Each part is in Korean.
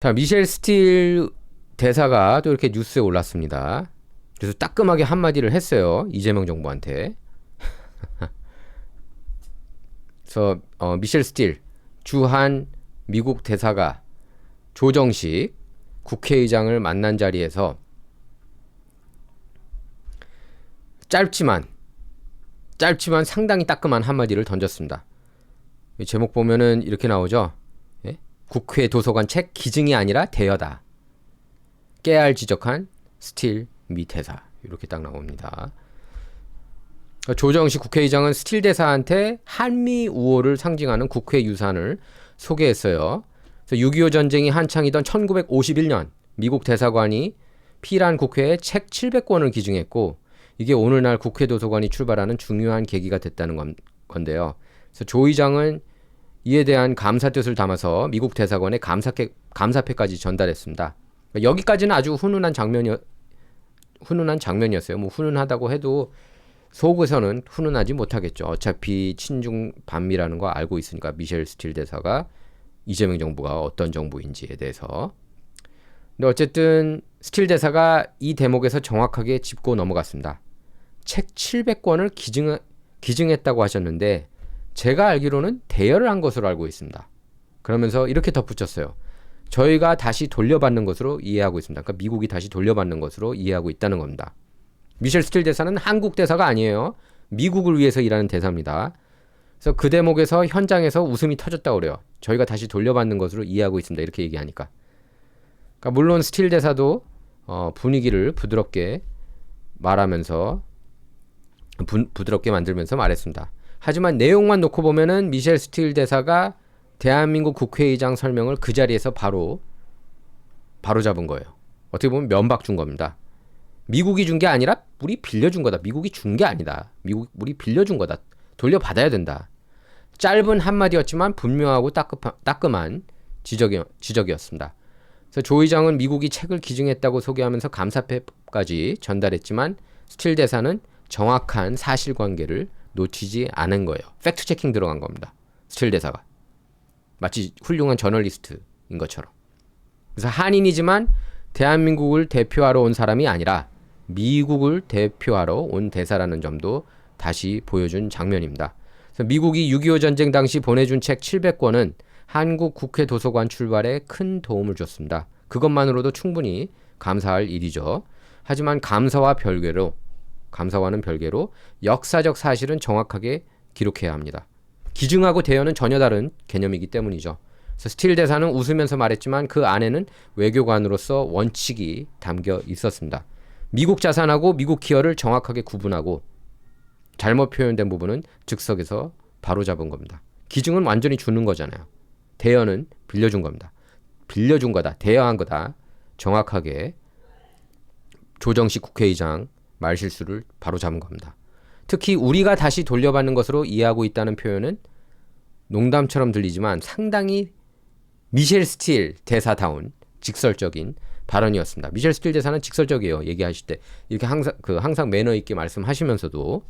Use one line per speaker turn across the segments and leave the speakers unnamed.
자, 미셸 스틸 대사가 또 이렇게 뉴스에 올랐습니다. 그래서 따끔하게 한마디를 했어요. 이재명 정부한테. 그래서 미셸 스틸 주한 미국 대사가 조정식 국회의장을 만난 자리에서 짧지만 상당히 따끔한 한마디를 던졌습니다. 제목 보면은 이렇게 나오죠. 예? 국회 도서관 책 기증이 아니라 대여다. 깨알 지적한 스틸 미 대사. 이렇게 딱 나옵니다. 조정식 국회의장은 스틸 대사한테 한미 우호를 상징하는 국회 유산을 소개했어요. 6.25 전쟁이 한창이던 1951년 미국 대사관이 피란 국회에 책 700권을 기증했고 이게 오늘날 국회 도서관이 출발하는 중요한 계기가 됐다는 건데요. 그래서 조 의장은 이에 대한 감사 뜻을 담아서 미국 대사관에 감사패까지 전달했습니다. 여기까지는 아주 훈훈한 장면이었어요. 뭐 훈훈하다고 해도 속에서는 훈훈하지 못하겠죠. 어차피 친중 반미라는 거 알고 있으니까 미셸 스틸 대사가 이재명 정부가 어떤 정부인지에 대해서. 근데 어쨌든 스틸 대사가 이 대목에서 정확하게 짚고 넘어갔습니다. 책 700권을 기증했다고 하셨는데 제가 알기로는 대여를 한 것으로 알고 있습니다. 그러면서 이렇게 덧붙였어요. 저희가 다시 돌려받는 것으로 이해하고 있습니다. 그러니까 미국이 다시 돌려받는 것으로 이해하고 있다는 겁니다. 미셸 스틸 대사는 한국 대사가 아니에요. 미국을 위해서 일하는 대사입니다. 그래서 그 대목에서 현장에서 웃음이 터졌다고 그래요. 저희가 다시 돌려받는 것으로 이해하고 있습니다. 이렇게 얘기하니까. 그러니까 물론 스틸 대사도 분위기를 부드럽게 말하면서 부드럽게 만들면서 말했습니다. 하지만 내용만 놓고 보면은 미셸 스틸 대사가 대한민국 국회의장 설명을 그 자리에서 바로 잡은 거예요. 어떻게 보면 면박 준 겁니다. 미국이 준 게 아니라 우리 빌려준 거다. 미국이 준 게 아니다. 우리 빌려준 거다. 돌려받아야 된다. 짧은 한마디였지만 분명하고 따끔한 지적이었습니다. 그래서 조 의장은 미국이 책을 기증했다고 소개하면서 감사패까지 전달했지만 스틸 대사는 정확한 사실관계를 놓치지 않은 거예요. 팩트 체킹 들어간 겁니다. 스틸 대사가. 마치 훌륭한 저널리스트인 것처럼. 그래서 한인이지만 대한민국을 대표하러 온 사람이 아니라 미국을 대표하러 온 대사라는 점도 다시 보여준 장면입니다. 그래서 미국이 6.25 전쟁 당시 보내준 책 700권은 한국 국회 도서관 출발에 큰 도움을 줬습니다. 그것만으로도 충분히 감사할 일이죠. 하지만 감사와는 별개로 역사적 사실은 정확하게 기록해야 합니다. 기증하고 대여는 전혀 다른 개념이기 때문이죠. 그래서 스틸 대사는 웃으면서 말했지만 그 안에는 외교관으로서 원칙이 담겨 있었습니다. 미국 자산하고 미국 기여를 정확하게 구분하고 잘못 표현된 부분은 즉석에서 바로잡은 겁니다. 기증은 완전히 주는 거잖아요. 대여는 빌려준 겁니다. 빌려준 거다. 대여한 거다. 정확하게 조정식 국회의장 말실수를 바로잡은 겁니다. 특히 우리가 다시 돌려받는 것으로 이해하고 있다는 표현은 농담처럼 들리지만 상당히 미셸 스틸 대사다운 직설적인 발언이었습니다. 미셸 스틸 대사는 직설적이에요. 얘기하실 때 이렇게 항상 매너 있게 말씀하시면서도.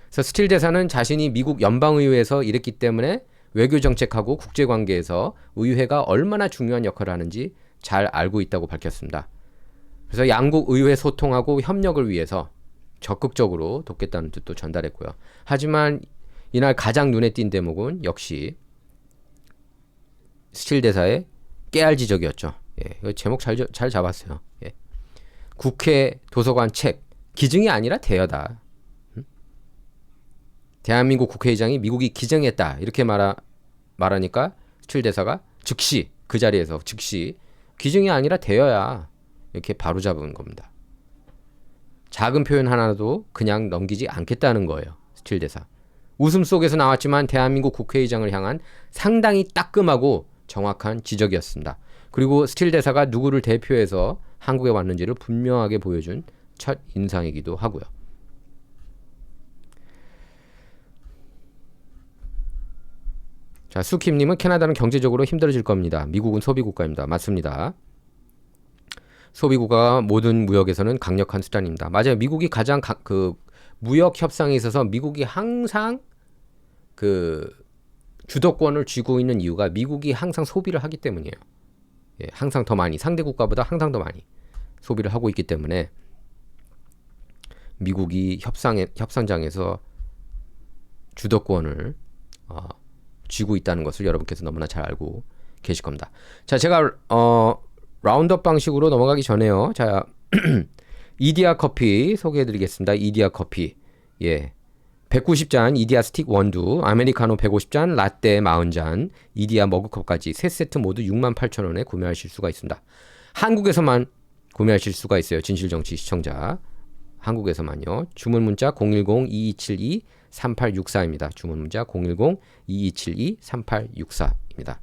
그래서 스틸 대사는 자신이 미국 연방의회에서 일했기 때문에 외교 정책하고 국제 관계에서 의회가 얼마나 중요한 역할을 하는지 잘 알고 있다고 밝혔습니다. 그래서 양국 의회 소통하고 협력을 위해서 적극적으로 돕겠다는 뜻도 전달했고요. 하지만 이날 가장 눈에 띈 대목은 역시 스틸 대사의 깨알 지적이었죠. 예, 제목 잘 잡았어요. 예. 국회 도서관 책 기증이 아니라 대여다. 대한민국 국회의장이 미국이 기증했다 이렇게 말하니까 스틸 대사가 그 자리에서 기증이 아니라 대여야 이렇게 바로잡은 겁니다. 작은 표현 하나도 그냥 넘기지 않겠다는 거예요. 스틸 대사. 웃음 속에서 나왔지만 대한민국 국회의장을 향한 상당히 따끔하고 정확한 지적이었습니다. 그리고 스틸 대사가 누구를 대표해서 한국에 왔는지를 분명하게 보여준 첫 인상이기도 하고요. 자, 수킴님은 캐나다는 경제적으로 힘들어질 겁니다. 미국은 소비국가입니다. 맞습니다. 소비국가가 모든 무역에서는 강력한 수단입니다. 맞아요. 미국이 가장 무역 협상에 있어서 미국이 항상 주도권을 쥐고 있는 이유가 미국이 항상 소비를 하기 때문이에요. 예, 항상 더 많이 상대 국가보다 항상 더 많이 소비를 하고 있기 때문에 미국이 협상장에서 주도권을 쥐고 있다는 것을 여러분께서 너무나 잘 알고 계실 겁니다. 자, 제가 라운드업 방식으로 넘어가기 전에요. 자, 이디야 커피 소개해드리겠습니다. 이디야 커피, 예, 190잔 이디야 스틱 원두, 아메리카노 150잔, 라떼 40잔, 이디야 머그컵까지 세 세트 모두 68,000원에 구매하실 수가 있습니다. 한국에서만 구매하실 수가 있어요. 진실정치 시청자, 한국에서만요. 주문 문자 010-2272-3864입니다. 주문 문자 010-2272-3864입니다.